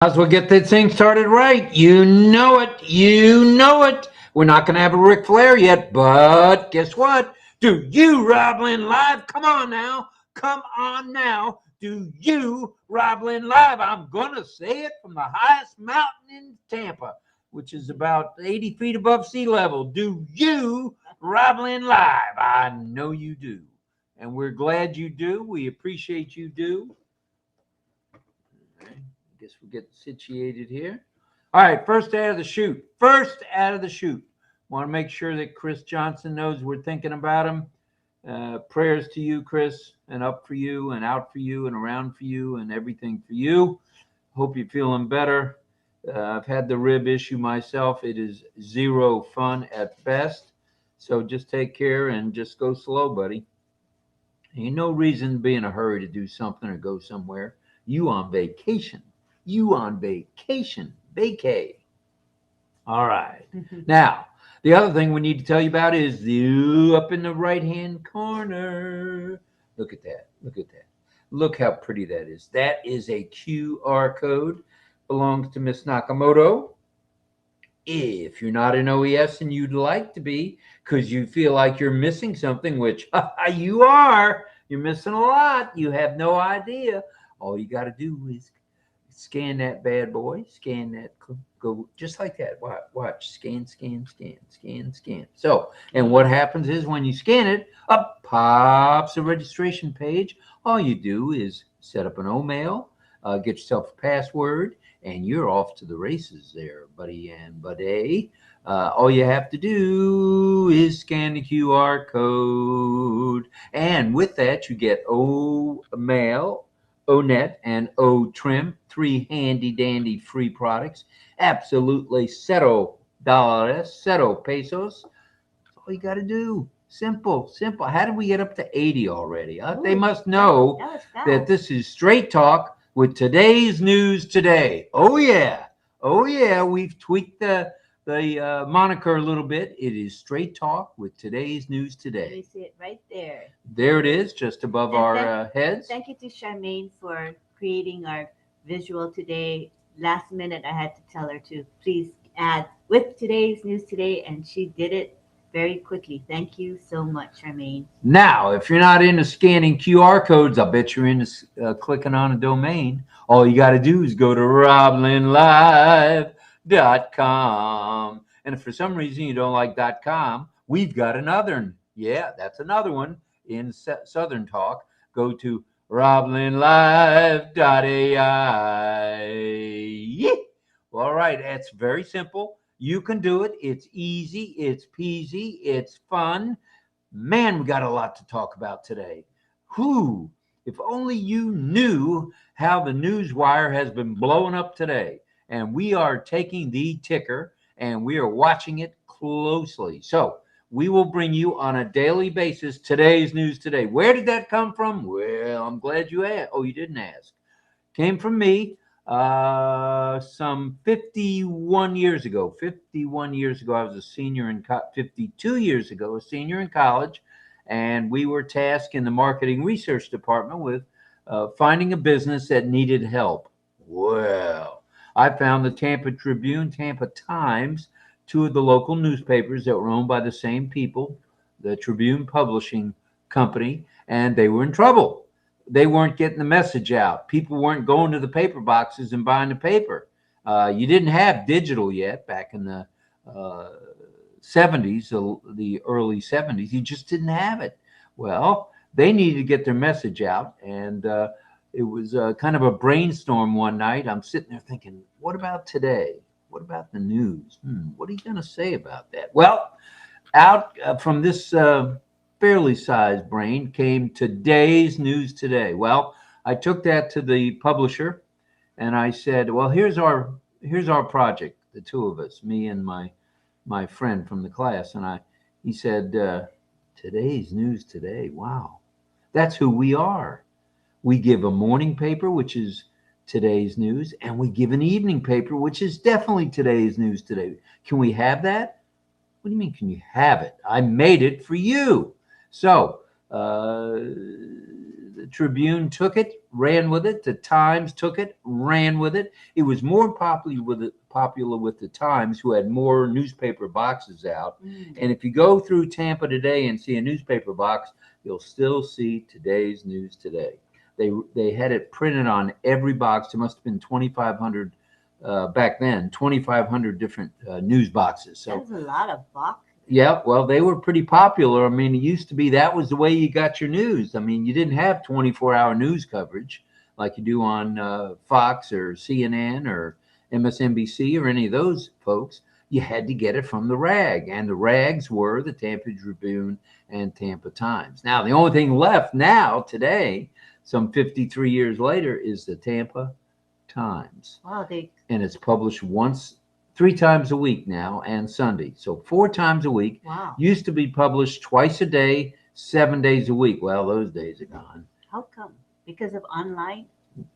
Might as well get this thing started right. You know it. You know it. We're not going to have a Ric Flair yet, but guess what? Do you, RobLynn, live? Come on now. Come on now. Do you, RobLynn, live? I'm going to say it from the highest mountain in Tampa, which is about 80 feet above sea level. Do you, RobLynn, live? I know you do. And we're glad you do. We appreciate you do. Guess we'll get situated here. All right, first out of the chute. First out of the chute. Want to make sure that Chris Johnson knows we're thinking about him. Prayers to you, Chris, and up for you, and out for you, and around for you, and everything for you. Hope you're feeling better. I've had the rib issue myself. It is zero fun at best. So just take care and just go slow, buddy. Ain't no reason to be in a hurry to do something or go somewhere. You on vacation. You on vacation. Vacay. All right. Now, the other thing we need to tell you about is the up in the right-hand corner. Look at that. Look at that. Look how pretty that is. That is a QR code. Belongs to Miss Nakamoto. If you're not an OES and you'd like to be, because you feel like you're missing something, which you are, you're missing a lot. You have no idea. All you got to do is scan that bad boy, scan that, go just like that. Watch, scan, scan, scan, scan, scan. So, and what happens is when you scan it, up pops a registration page. All you do is set up an O-mail, get yourself a password, and you're off to the races there, buddy and buddy. All you have to do is scan the QR code, and with that, you get O-mail, O-net, and O-trim, 3 handy-dandy free products. Absolutely $0, pesos. That's all you got to do. Simple, simple. How did we get up to 80 already? They must know that this is Straight Talk with today's news today. Oh, yeah. Oh, yeah. We've tweaked the moniker a little bit. It is Straight Talk with today's news today. You see it right there. There it is, just above our heads. Thank you to Charmaine for creating our visual today. Last minute, I had to tell her to please add with today's news today, and she did it very quickly. Thank you so much, Charmaine. Now, if you're not into scanning QR codes, I bet you're into clicking on a domain. All you got to do is go to RobLynnLive.com. And if for some reason you don't like .com, we've got another one. Yeah, that's another one in Southern Talk. Go to RobLynnLive.ai. Yeah. All right, it's very simple. You can do it. It's easy. It's peasy. It's fun. Man, we got a lot to talk about today. Whew. If only you knew how the news wire has been blowing up today. And we are taking the ticker and we are watching it closely. So we will bring you on a daily basis today's news today. Where did that come from? Well, I'm glad you asked. Oh, you didn't ask. Came from me. Some 51 years ago. 51 years ago, I was a senior in 52 years ago, a senior in college, and we were tasked in the marketing research department with finding a business that needed help. Well, I found the Tampa Tribune, Tampa Times, two of the local newspapers that were owned by the same people, the Tribune Publishing Company, and they were in trouble. They weren't getting the message out. People weren't going to the paper boxes and buying the paper. You didn't have digital yet back in the 70s, the early 70s. You just didn't have it. Well, they needed to get their message out. And it was kind of a brainstorm one night. I'm sitting there thinking, what about today? What about the news? What are you going to say about that? Well, out from this fairly sized brain came today's news today. Well, I took that to the publisher and I said, well, here's our project, the two of us, me and my friend from the class. And he said, today's news today. Wow. That's who we are. We give a morning paper, which is today's news, and we give an evening paper, which is definitely today's news today. Can we have that? What do you mean, can you have it? I made it for you. So the the Tribune took it, ran with it. The Times took it, ran with it. It was more popular with the Times, who had more newspaper boxes out. And if you go through Tampa today and see a newspaper box, you'll still see Today's News Today. They had it printed on every box. There must have been 2,500 back then, 2,500 different news boxes. So that's a lot of boxes. Yeah, well, they were pretty popular. I mean, it used to be that was the way you got your news. I mean, you didn't have 24-hour news coverage like you do on Fox or CNN or MSNBC or any of those folks. You had to get it from the rag, and the rags were the Tampa Tribune and Tampa Times. Now, the only thing left now today, some 53 years later, is the Tampa Times. Wow, and it's published 3 times a week now, and Sunday. So 4 times a week. Wow. Used to be published twice a day, 7 days a week. Well, those days are gone. How come? Because of online?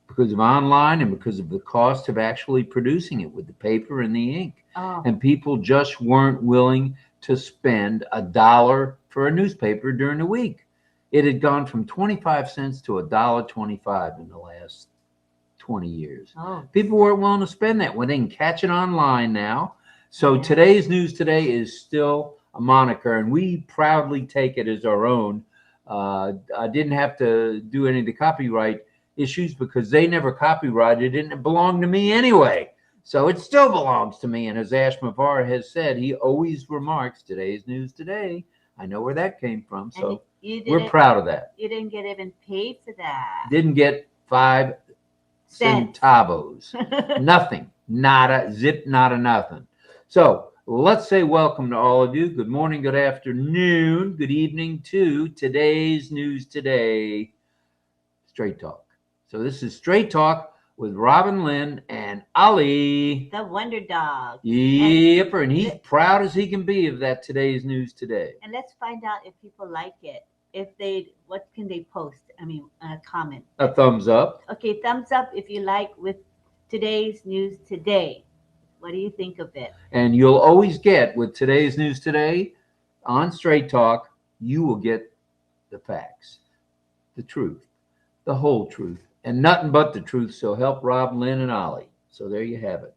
Because of online and because of the cost of actually producing it with the paper and the ink. Oh. And people just weren't willing to spend $1 for a newspaper during the week. It had gone from 25 cents to $1.25 in the last 20 years. Oh. People weren't willing to spend that when they can catch it online now. So Today's News Today is still a moniker, and we proudly take it as our own. I didn't have to do any of the copyright issues because they never copyrighted it, and it belonged to me anyway. So it still belongs to me. And as Ash Mavar has said, he always remarks, Today's News Today. I know where that came from. So we're proud of that. You didn't get even paid for that. Didn't get 5 centavos. Nothing. Nada. Zip. Nada. Nothing. So let's say welcome to all of you. Good morning, good afternoon, good evening to Today's News Today, Straight Talk. So this is Straight Talk with RobLynn and Ollie, the Wonder Dog. Yepper, and he's proud as he can be of that Today's News Today. And let's find out if people like it. What can they post? I mean, comment. A thumbs up. Okay, thumbs up if you like with Today's News Today. What do you think of it? And you'll always get with Today's News Today on Straight Talk, you will get the facts, the truth, the whole truth, and nothing but the truth. So help RobLynn and Ollie. So there you have it.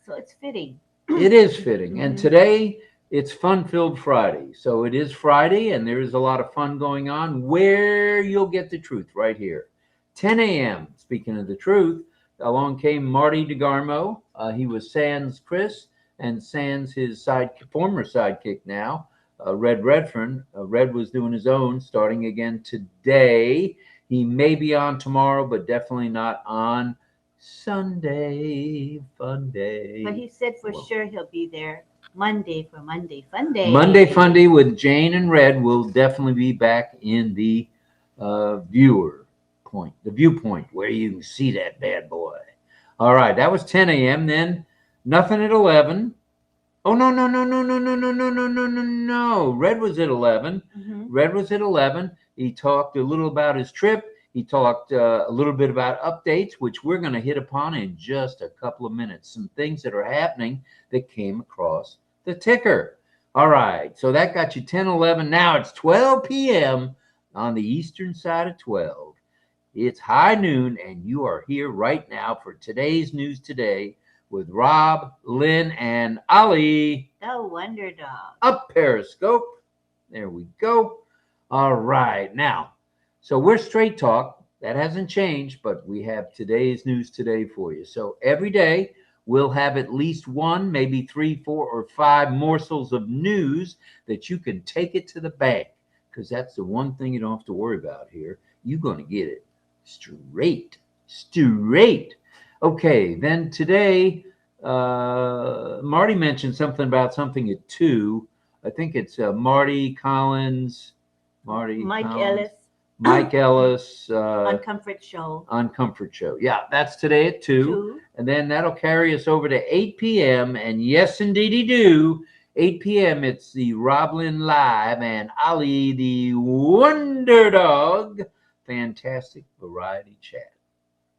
So it's fitting. It is fitting. And today it's Fun-Filled Friday. So it is Friday, and there is a lot of fun going on where you'll get the truth right here. 10 a.m., speaking of the truth, along came Marty DeGarmo. He was sans Chris and sans his former sidekick now, Red Redfern. Red was doing his own starting again today. He may be on tomorrow, but definitely not on Sunday. Fun day. But he said for sure he'll be there Monday for Monday Fun Day. Monday Fun Day with Jane and Red will definitely be back in the viewpoint where you can see that bad boy. All right, that was 10 a.m. Then nothing at 11. Oh, no. Red was at 11. Red was at 11. He talked a little about his trip. He talked a little bit about updates, which we're going to hit upon in just a couple of minutes. Some things that are happening that came across the ticker. All right, so that got you 10, 11. Now it's 12 p.m. on the eastern side of 12. It's high noon, and you are here right now for Today's News Today with RobLynn and Ollie. The Wonder Dog. Up Periscope. There we go. All right. Now, so we're Straight Talk. That hasn't changed, but we have Today's News Today for you. So every day we'll have at least 1, maybe 3, 4, or 5 morsels of news that you can take it to the bank, because that's the one thing you don't have to worry about here. You're going to get it straight. Okay, then today, Marty mentioned something about something at 2. I think it's Mike Ellis. On Comfort Show. Yeah, that's today at 2. And then that'll carry us over to 8 p.m. And yes, indeedy do. 8 p.m. it's the RobLynn Live and Ollie the Wonder Dog Fantastic Variety Chat.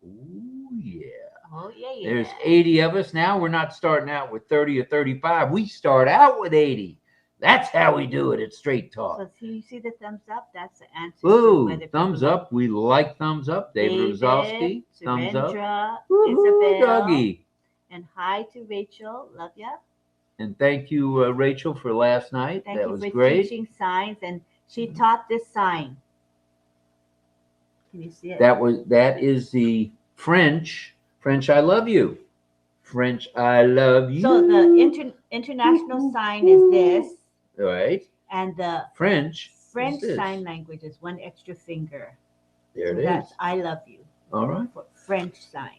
Ooh, yeah. Oh, yeah. There's 80 of us now. We're not starting out with 30 or 35. We start out with 80. That's how we do it at Straight Talk. So you see the thumbs up? That's the answer to Ooh, whether thumbs people up. We like thumbs up. David Rosowski, thumbs up. Surendra, Woo-hoo, Isabel, doggy. and hi to Rachel. Love ya. And thank you, Rachel, for last night. Thank That you was for great. teaching signs, and she taught this sign. Can you see it? That is the French. French, I love you. French, I love you. So the international sign is this, Right. and the French is this. sign language is one extra finger. There So it that's is. I love you All right. for French signs.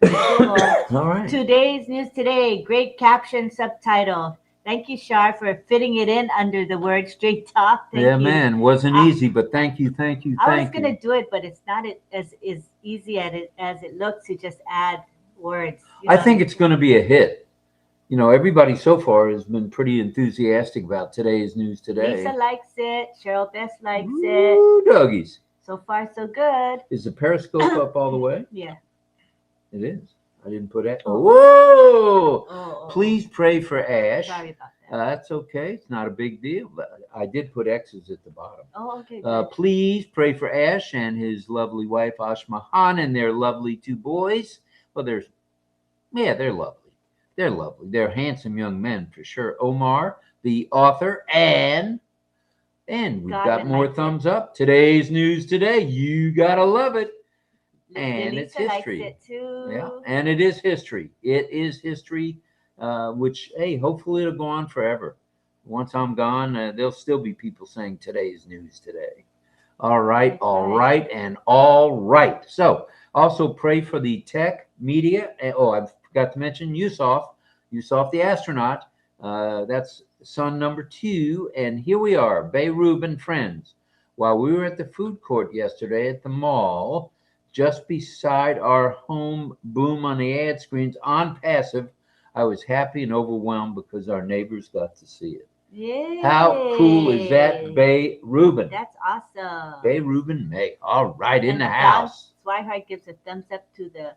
Cool. All right. Today's news today. Great caption subtitle. Thank you, Shar, for fitting it in under the word Straight Talk. Thank Yeah, you. man, wasn't easy, but thank you. I was gonna do it, but it's not as easy as it looks to just add words. I think it's going to be a hit. You know, everybody so far has been pretty enthusiastic about today's news today. Lisa likes it. Cheryl Best likes Ooh, it. doggies. So far, so good. Is the periscope up all the way? Yeah. It is. I didn't put it. Whoa! Oh. Please pray for Ash. Sorry about that. That's okay. It's not a big deal. I did put X's at the bottom. Oh, okay. Good. Please pray for Ash and his lovely wife Ashmahan and their lovely two boys. Well, they're lovely. They're lovely. They're handsome young men for sure. Omar, the author, and we've got more thumbs up. Today's news today. You gotta love it. And it's history. Likes it too. Yeah, and it is history. It is history, which, hey, hopefully it'll go on forever. Once I'm gone, there'll still be people saying today's news today. All right, all right, and all right. So also pray for the tech media. Oh, I forgot to mention Yusuf the astronaut. That's son number 2. And here we are, Beirut and friends. While we were at the food court yesterday at the mall, just beside our home, boom on the ad screens, Onpassive, I was happy and overwhelmed because our neighbors got to see it. Yay. How cool is that, Bay Reuben? That's awesome. Bay Reuben May. All right, in the house. Swihart gives a thumbs up to the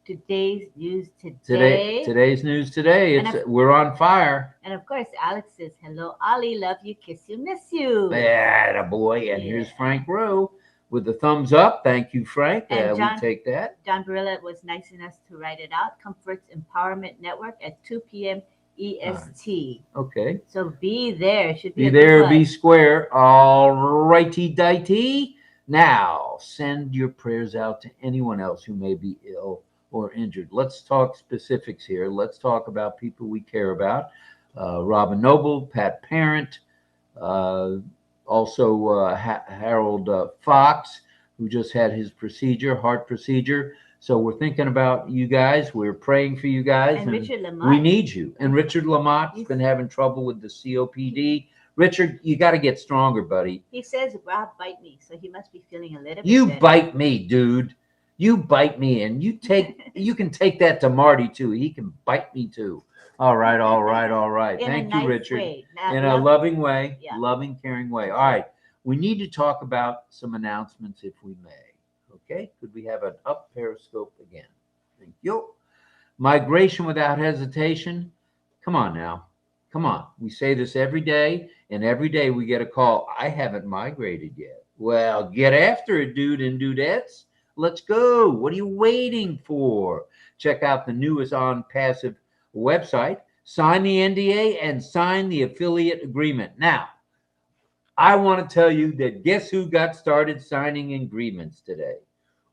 today's news today. Today's news today. We're on fire. And of course, Alex says, hello, Ollie, love you, kiss you, miss you. Yeah, boy. And here's Frank Rowe with the thumbs up. Thank you, Frank. We take that. John Barilla was nice enough to write it out. Comforts Empowerment Network at 2 p.m. EST. Okay. So be there. Should be there, be square. All righty dighty. Now, send your prayers out to anyone else who may be ill or injured. Let's talk specifics here. Let's talk about people we care about. Robin Noble, Pat Parent, also Harold Fox, who just had his heart procedure. So we're thinking about you guys. We're praying for you guys. And Richard Lamont. We need you. And Richard Lamont's been having trouble with the COPD. Richard, you got to get stronger, buddy. He says, Rob bite me, so he must be feeling a little bit You better. bite me, dude. You bite me, and you can take that to Marty too. He can bite me too. All right, all right, all right. Thank you, Richard. In a loving way, loving, caring way. All right. We need to talk about some announcements if we may. Okay. Could we have an up periscope again? Thank you. Migration without hesitation. Come on now. Come on. We say this every day, and every day we get a call. I haven't migrated yet. Well, get after it, dude and dudettes. Let's go. What are you waiting for? Check out the newest Onpassive website. Sign the NDA and sign the affiliate agreement. Now, I want to tell you that guess who got started signing agreements today?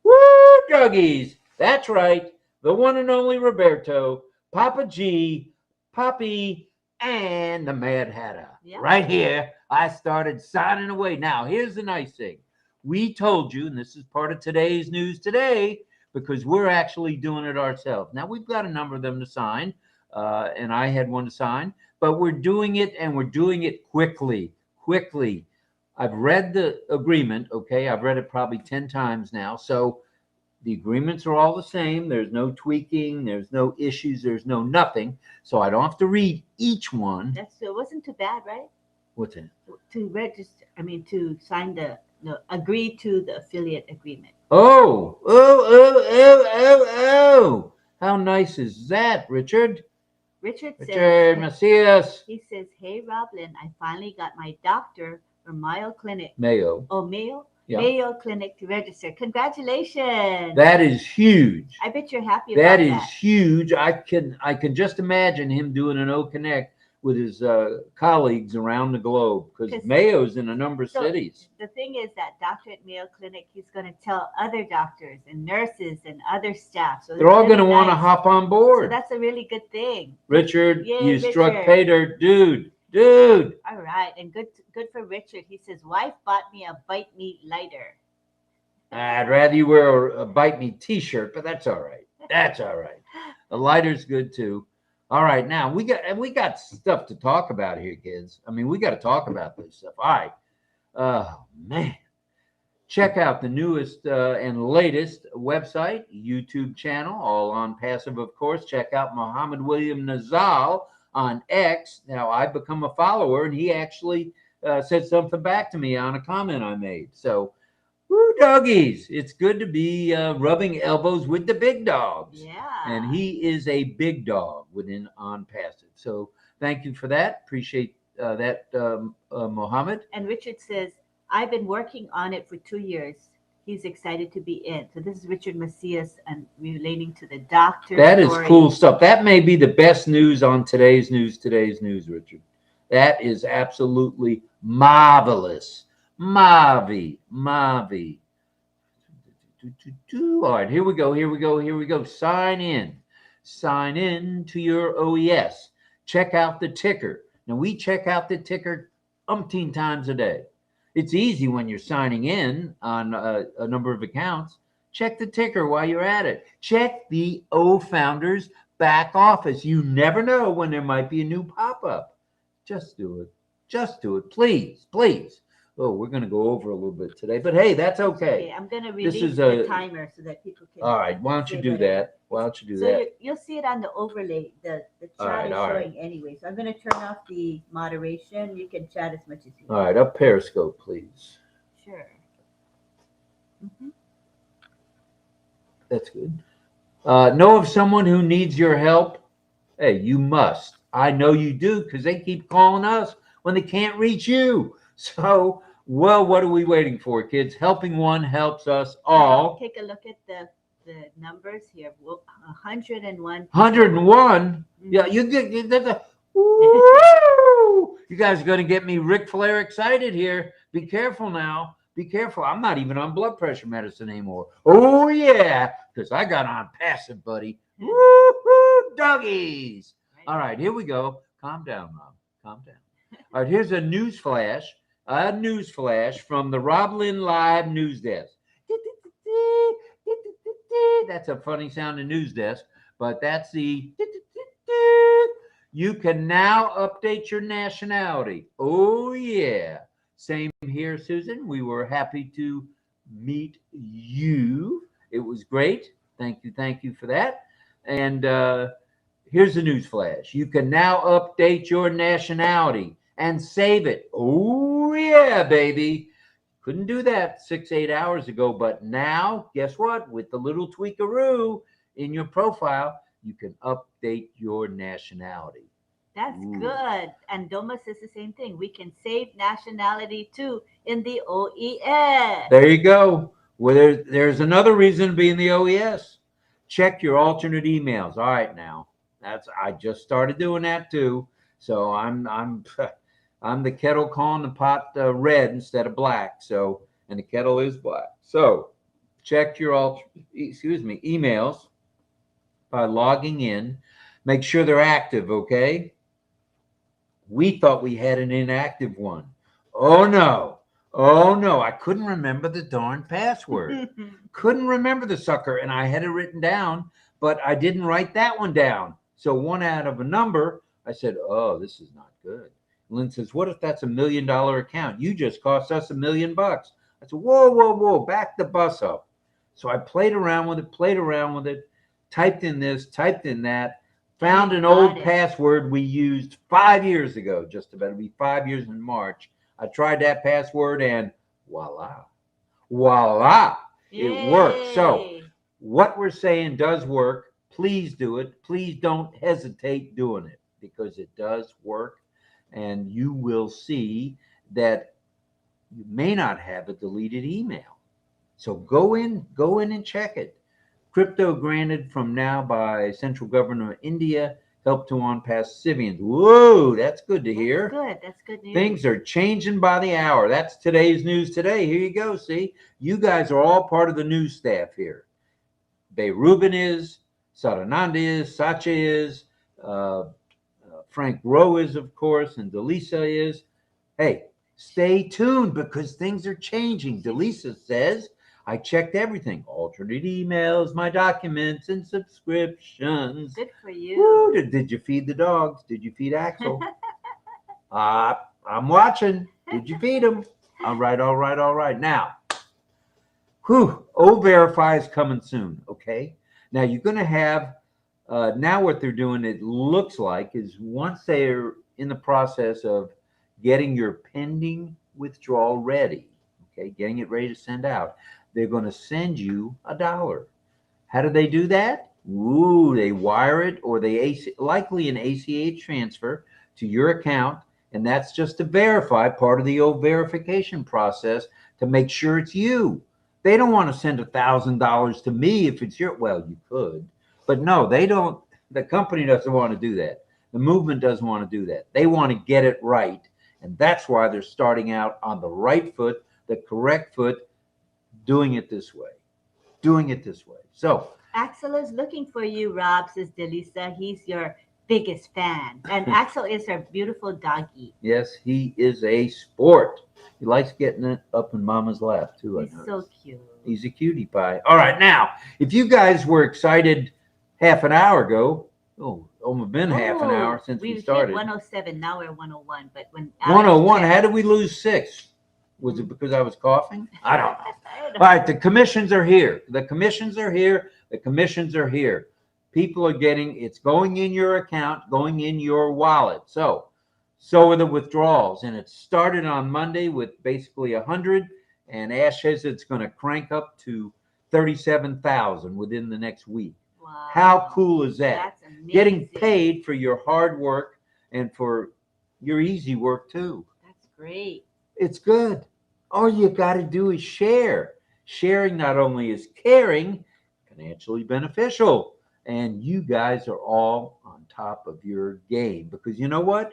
Woo, doggies. That's right. The one and only Roberto, Papa G, Poppy, and the Mad Hatter. Yep. Right here, I started signing away. Now, here's the nice thing. We told you, and this is part of today's news today, because we're actually doing it ourselves. Now, we've got a number of them to sign, and I had one to sign, but we're doing it, and we're doing it quickly. I've read the agreement, okay? I've read it probably 10 times now, so the agreements are all the same. There's no tweaking. There's no issues. There's no nothing. So I don't have to read each one. It wasn't too bad, right? What's that? To register, to sign agree to the affiliate agreement. Oh. How nice is that, Richard? Richard Richard says, Macias. he says, hey, RobLynn, I finally got my doctor from Mayo Clinic. Mayo. Oh, Mayo? Yeah. Mayo Clinic to register. Congratulations. That is huge. I bet you're happy about That that. is huge. I can just imagine him doing an O Connect with his colleagues around the globe, because Mayo's in a number of cities. The thing is that doctor at Mayo Clinic, he's going to tell other doctors and nurses and other staff. So they're all really going to want to hop on board. So that's a really good thing. Richard, Yay, you Richard. struck pay dirt, dude. All right, and good for Richard. He says, wife bought me a bite meat lighter. I'd rather you wear a bite me t-shirt, but that's all right. That's all right. The lighter's good too. All right, now we got stuff to talk about here, kids. I mean, we got to talk about this stuff. All right. Oh man. Check out the newest and latest website, YouTube channel, all Onpassive, of course. Check out Muhammad William Nazal on X. Now, I've become a follower, and he actually said something back to me on a comment I made. So, woo, doggies, it's good to be rubbing elbows with the big dogs. Yeah. And he is a big dog within Onpassive. So, thank you for that. Appreciate that, Muhammad. And Richard says, I've been working on it for 2 years. He's excited to be in. So this is Richard Macias and relating to the doctor. That is story. cool stuff. That may be the best news on today's news, Richard. That is absolutely marvelous. Mavi. All right, here we go. Sign in to your OES. Check out the ticker. Now, we check out the ticker umpteen times a day. It's easy when you're signing in on a number of accounts. Check the ticker while you're at it. Check the O Founders back office. You never know when there might be a new pop-up. Just do it. Just do it. Please. Oh, we're going to go over a little bit today, but hey, that's okay. I'm going to release the timer so that people can. All right. Why don't you do that? So you'll see it on the overlay. The chat is showing anyway. So I'm going to turn off the moderation. You can chat as much as you want. All right. Up Periscope, please. Sure. That's good. Know of someone who needs your help? Hey, you must. I know you do, because they keep calling us when they can't reach you. So, well, what are we waiting for, kids? Helping one helps us all. Take a look at the numbers here. 101. 101? Yeah, you get woo! You guys are going to get me Ric Flair excited here. Be careful now. Be careful. I'm not even on blood pressure medicine anymore. Oh, yeah, because I got Onpassive, buddy. Woo-hoo, doggies. All right, here we go. Calm down, Mom. Calm down. All right, here's a news flash from the RobLynn Live News Desk. That's a funny sounding news desk, but that's the. You can now update your nationality. Oh, yeah. Same here, Susan. We were happy to meet you. It was great. Thank you for that. And here's the news flash. You can now update your nationality and save it. Oh, yeah, baby. Couldn't do that 6-8 hours ago, but now, guess what? With the little tweakaroo in your profile, you can update your nationality. That's good. And Doma says the same thing. We can save nationality too in the OES. There you go. Well, there's another reason to be in the OES. Check your alternate emails. All right, now I just started doing that too. So I'm the kettle calling the pot red instead of black. So, and the kettle is black. So check your emails by logging in. Make sure they're active, okay? We thought we had an inactive one. Oh no. I couldn't remember the darn password. Couldn't remember the sucker, and I had it written down, but I didn't write that one down. So one out of a number, I said, oh, this is not good. Lynn says, what if that's $1 million account? You just cost us $1 million. I said, whoa, back the bus up. So I played around with it, typed in this, typed in that, found an old password we used 5 years ago, just about to be 5 years in March. I tried that password and voila, it worked. So what we're saying does work. Please do it. Please don't hesitate doing it because it does work. And you will see that you may not have a deleted email. So go in and check it. Crypto granted from now by central government of India, help to Onpassive civilians. Whoa, that's good to hear. That's good news. Things are changing by the hour. That's today's news today. Here you go. See, you guys are all part of the news staff here. Bay Rubin is, Sadananda is, Sacha is, Frank Rowe is, of course, and Delisa is. Hey, stay tuned because things are changing. Delisa says, I checked everything, alternate emails, my documents, and subscriptions. Good for you. Woo, did you feed the dogs? Did you feed Axel? I'm watching. Did you feed him? All right. Now, O-Verify is coming soon, okay? Now, you're going to have, now what they're doing, it looks like, is once they're in the process of getting your pending withdrawal ready, okay, getting it ready to send out, they're going to send you $1. How do they do that? They wire it or they likely an ACH transfer to your account, and that's just to verify, part of the verification process to make sure it's you. They don't want to send $1,000 to me if it's your, well, you could, but no, they don't. The company doesn't want to do that. The movement doesn't want to do that. They want to get it right, and that's why they're starting out on the right foot, the correct foot, doing it this way. So Axel is looking for you, Rob, says Delisa. He's your biggest fan. And Axel is our beautiful doggy. yes, he is a sport. He likes getting it up in Mama's lap too. He's so cute. He's a cutie pie. All right, now, if you guys were excited half an hour ago, almost been half an hour since we started. Hit 107, now we're 101. But when 101, how did we lose 6? Was it because I was coughing? I don't know. All right, the commissions are here. The commissions are here. People are getting, it's going in your account, going in your wallet. So are the withdrawals. And it started on Monday with basically 100. And Ash says it's going to crank up to 37,000 within the next week. Wow. How cool is that? That's amazing. Getting paid for your hard work and for your easy work too. That's great. It's good. All you got to do is share. Sharing not only is caring, financially beneficial. And you guys are all on top of your game because you know what?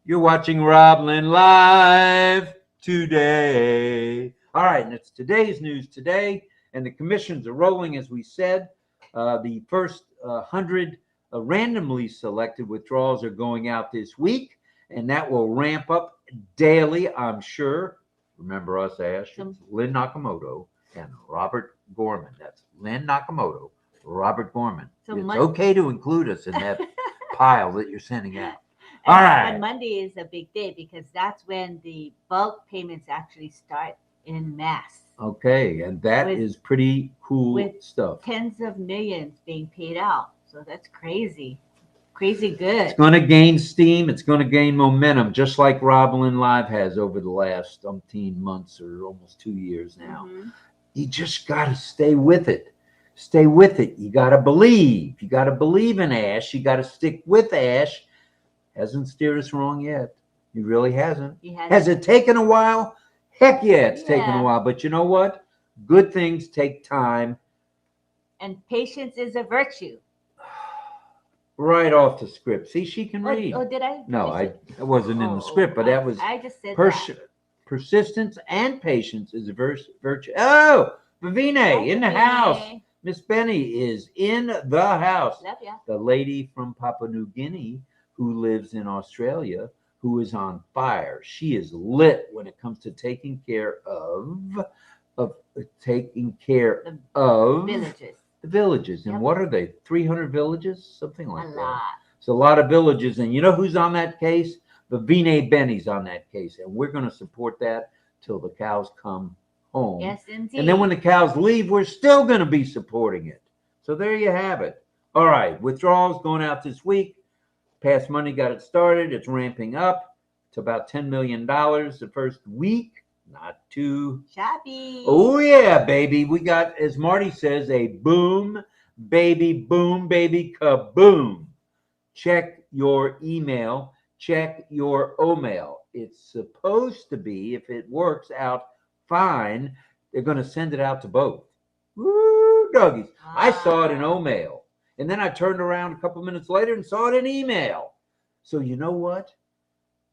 You're watching RobLynn live today. All right, and it's today's news today. And the commissions are rolling, as we said. The first 100 randomly selected withdrawals are going out this week. And that will ramp up daily, I'm sure. Remember us, Ash. It's Lynn Nakamoto and Robert Gorman. That's Lynn Nakamoto, Robert Gorman. So it's okay to include us in that pile that you're sending out. All right. And Monday is a big day because that's when the bulk payments actually start in mass. Okay, and that is pretty cool stuff. Tens of millions being paid out. So that's crazy. Crazy good. It's going to gain steam. It's going to gain momentum, just like RobLynn Live has over the last 18 months or almost 2 years now. Mm-hmm. You just got to stay with it. Stay with it. You got to believe. You got to believe in Ash. You got to stick with Ash. Hasn't steered us wrong yet. He really hasn't. Has it taken a while? Heck yeah, it's taken a while. But you know what? Good things take time. And patience is a virtue. Right off the script. See, she can read. Oh, did I? No, I wasn't in the script, but that was. I just said that. Persistence and patience is a virtue. Oh, Vivine in the house. Miss Benny is in the house. Love ya. The lady from Papua New Guinea who lives in Australia, who is on fire. She is lit when it comes to taking care of villages. The villages. And what are they? 300 villages? Something like that. A lot. It's a lot of villages. And you know who's on that case? Vivine Benny's on that case. And we're going to support that till the cows come home. Yes, indeed. And then when the cows leave, we're still going to be supporting it. So there you have it. All right. Withdrawals going out this week. Past Money got it started. It's ramping up to about $10 million the first week. Not too shabby. Oh, yeah, baby. We got, as Marty says, a boom baby, boom, baby, kaboom. Check your email, check your O-mail. It's supposed to be, if it works out fine, they're going to send it out to both. Woo, doggies. I saw it in O-mail. And then I turned around a couple minutes later and saw it in email. So you know what?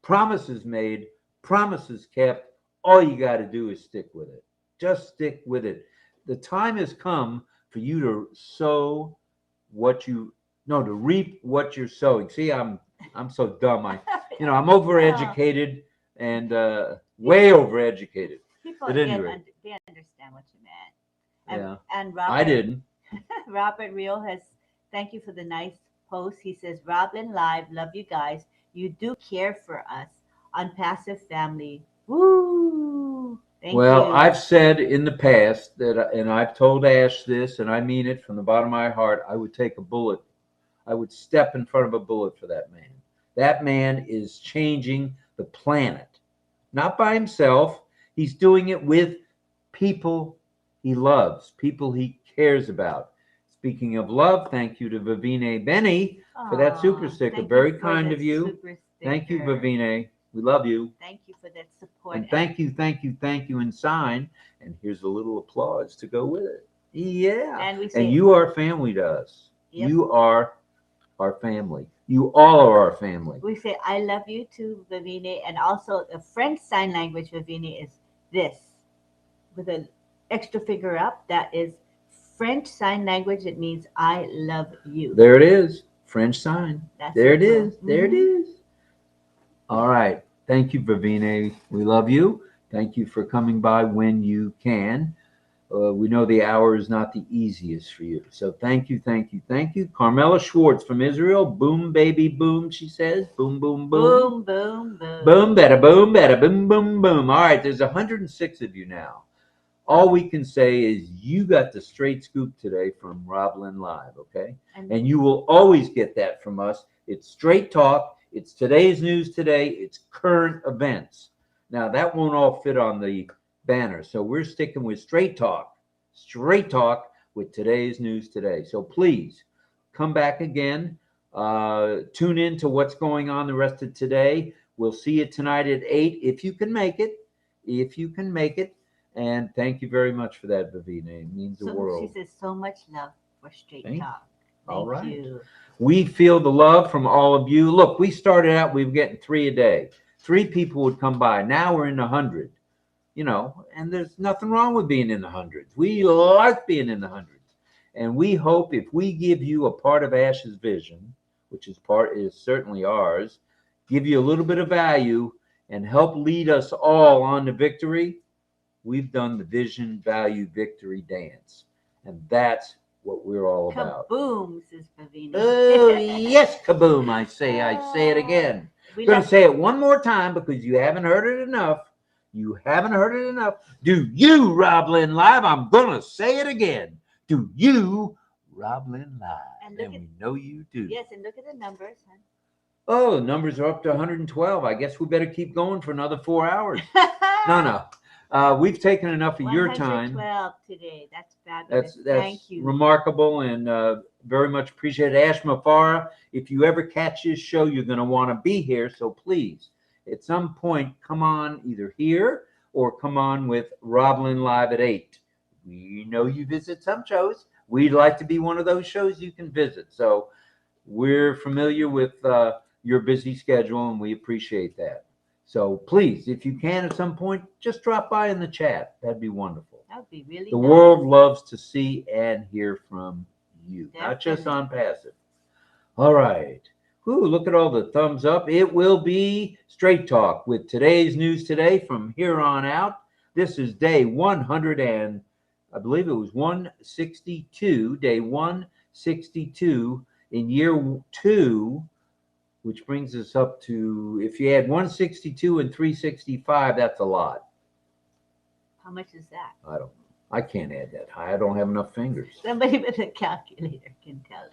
Promises made, promises kept. All you got to do is stick with it. Just stick with it. The time has come for you to sow what you no to reap what you're sowing. See, I'm so dumb. I'm overeducated and way overeducated. People At any rate, they understand what you meant. yeah, And Robert, I didn't. Robert Real has thank you for the nice post. He says, "RobLynn Live, love you guys. You do care for us. Onpassive family. Woo! Thank you." I've said in the past that, and I've told Ash this, and I mean it from the bottom of my heart, I would take a bullet. I would step in front of a bullet for that man. That man is changing the planet. Not by himself. He's doing it with people he loves, people he cares about. Speaking of love, thank you to Vivine Benny for that super sticker. Very kind of you. Thank you, Vivine. We love you. Thank you for that support. And thank you, and sign. And here's a little applause to go with it. Yeah. And you are family to us. Yep. You are our family. You all are our family. We say, I love you too, Vivine. And also the French sign language, Vivine, is this. With an extra finger up, that is French sign language. It means I love you. There it is. French sign. There it is. Mm-hmm. There it is. All right. Thank you, Vivine. We love you. Thank you for coming by when you can. We know the hour is not the easiest for you. So thank you. Carmela Schwartz from Israel. Boom, baby, boom, she says. Boom, boom, boom. Boom, boom, boom. Boom, bada, boom, bada, boom, boom, boom. All right, there's 106 of you now. All we can say is you got the straight scoop today from RobLynn Live, okay? And you will always get that from us. It's straight talk. It's today's news today. It's current events. Now, that won't all fit on the banner. So we're sticking with straight talk with today's news today. So please come back again. Tune in to what's going on the rest of today. We'll see you tonight at 8 if you can make it. And thank you very much for that, Vivine. It means the world. She says so much love for straight talk. Thank you. We feel the love from all of you. Look, we started out, we were getting 3 a day. 3 people would come by. Now we're in the 100. And there's nothing wrong with being in the hundreds. We like being in the hundreds. And we hope if we give you a part of Ash's vision, which is certainly ours, give you a little bit of value and help lead us all on to victory, we've done the vision, value, victory dance. And that's what we're all about. Kaboom, says Vivine. Oh, yes, kaboom, I say it again. I'm going to say it one more time because you haven't heard it enough. Do you, RobLynn Live? I'm going to say it again. Do you, RobLynn Live? And we know you do. Yes, and look at the numbers. Huh? Oh, the numbers are up to 112. I guess we better keep going for another 4 hours. No. We've taken enough of your time. 112 today. That's fabulous. That's Thank you. Remarkable and very much appreciated. Ash Mafara, if you ever catch this show, you're going to want to be here. So please, at some point, come on either here or come on with RobLynn Live at 8. We know you visit some shows. We'd like to be one of those shows you can visit. So we're familiar with your busy schedule, and we appreciate that. So please, if you can at some point, just drop by in the chat. That'd be wonderful. That would be really The nice. world loves to see and hear from you, not just Onpassive. All right. Ooh, look at all the thumbs up. It will be straight talk with today's news today from here on out. This is day 100 and I believe it was 162, day 162 in year 2, which brings us up to, if you add 162 and 365, that's a lot. How much is that? I don't know. I can't add that high. I don't have enough fingers. Somebody with a calculator can tell us.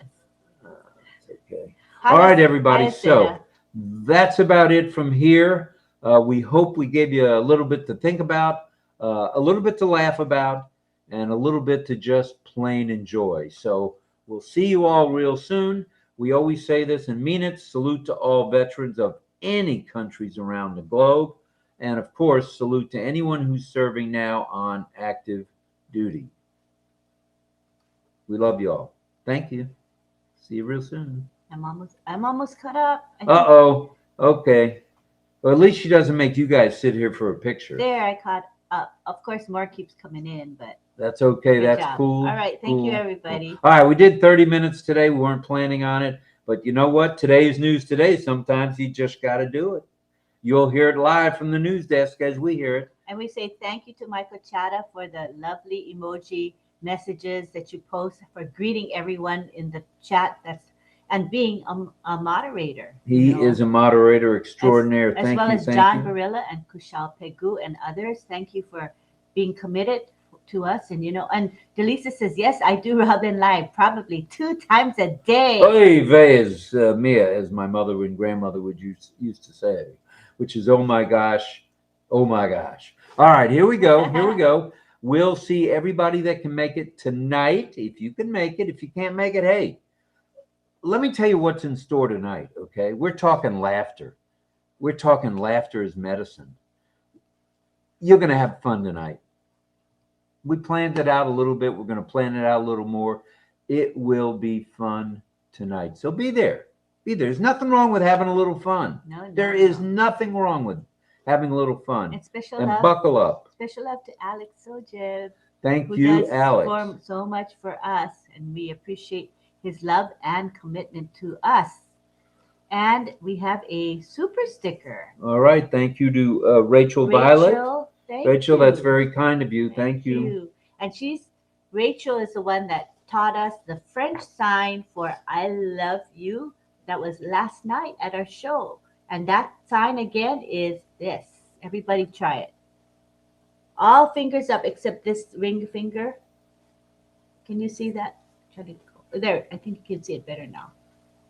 That's okay. All right, everybody. So that's about it from here. We hope we gave you a little bit to think about, a little bit to laugh about, and a little bit to just plain enjoy. So We'll see you all real soon. We always say this and mean it. Salute to all veterans of any countries around the globe. And of course, salute to anyone who's serving now on active duty. We love you all. Thank you. See you real soon. I'm almost caught up. Uh-oh. Okay. Well, at least she doesn't make you guys sit here for a picture. There, I caught up. Of course, more keeps coming in, but That's okay. good That's job. cool. All right. Thank you, Cool. everybody. All right. We did 30 minutes today. We weren't planning on it. But you know what? Today's news today, sometimes you just got to do it. You'll hear it live from the news desk as we hear it. And we say thank you to Michael Chata for the lovely emoji messages that you post for greeting everyone in the chat and being a moderator. He is a moderator extraordinaire. As Thank well you. as Thank John you. Barilla and Kushal Pegu and others. Thank you for being committed to us. And and Delisa says, yes, I do RobLynn live probably 2 times a day. Oy vey is mia, as my mother and grandmother would used to say, which is, oh my gosh, oh my gosh. All right, here we go. Here we go. We'll see everybody that can make it tonight. If you can make it, if you can't make it, hey, let me tell you what's in store tonight, okay? We're talking laughter. We're talking laughter as medicine. You're going to have fun tonight. We planned it out a little bit. We're going to plan it out a little more. It will be fun tonight. So be there. Be there. There's nothing wrong with having a little fun. There is nothing wrong with having a little fun. And buckle up. Special love to Alex Sojeb. Thank you, Alex. Who does so much for us, and we appreciate his love and commitment to us. And we have a super sticker. All right. Thank you to Rachel Violet. Rachel, that's very kind of you. Thank you. And Rachel is the one that taught us the French sign for I love you. That was last night at our show. And that sign again is this. Everybody try it. All fingers up except this ring finger. Can you see that? There, I think you can see it better now.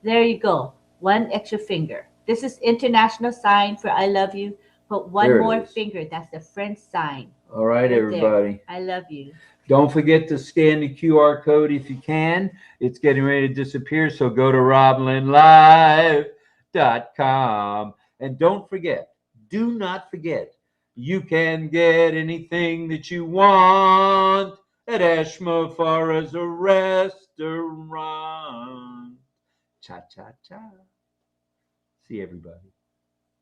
There you go. One extra finger. This is international sign for I love you. Put one more finger. That's the French sign. All right, everybody. I love you. Don't forget to scan the QR code if you can. It's getting ready to disappear, so go to RobLynnLive.com. And don't forget, do not forget, you can get anything that you want at Ashma Farah's restaurant. Cha-cha-cha. See everybody.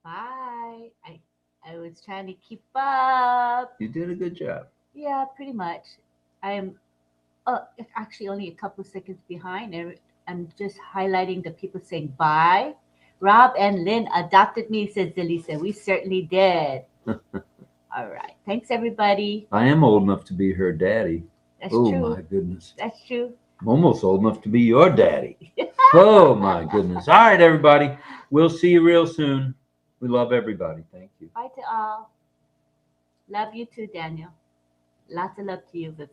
Bye. I was trying to keep up. You did a good job. Yeah, pretty much. I am actually only a couple of seconds behind. I'm just highlighting the people saying bye. Rob and Lynn adopted me, says Delisa. We certainly did. All right. Thanks, everybody. I am old enough to be her daddy. That's true. Oh, my goodness. That's true. I'm almost old enough to be your daddy. Oh, my goodness. All right, everybody. We'll see you real soon. We love everybody. Thank you. Bye to all. Love you too, Daniel. Lots of love to you, Viv.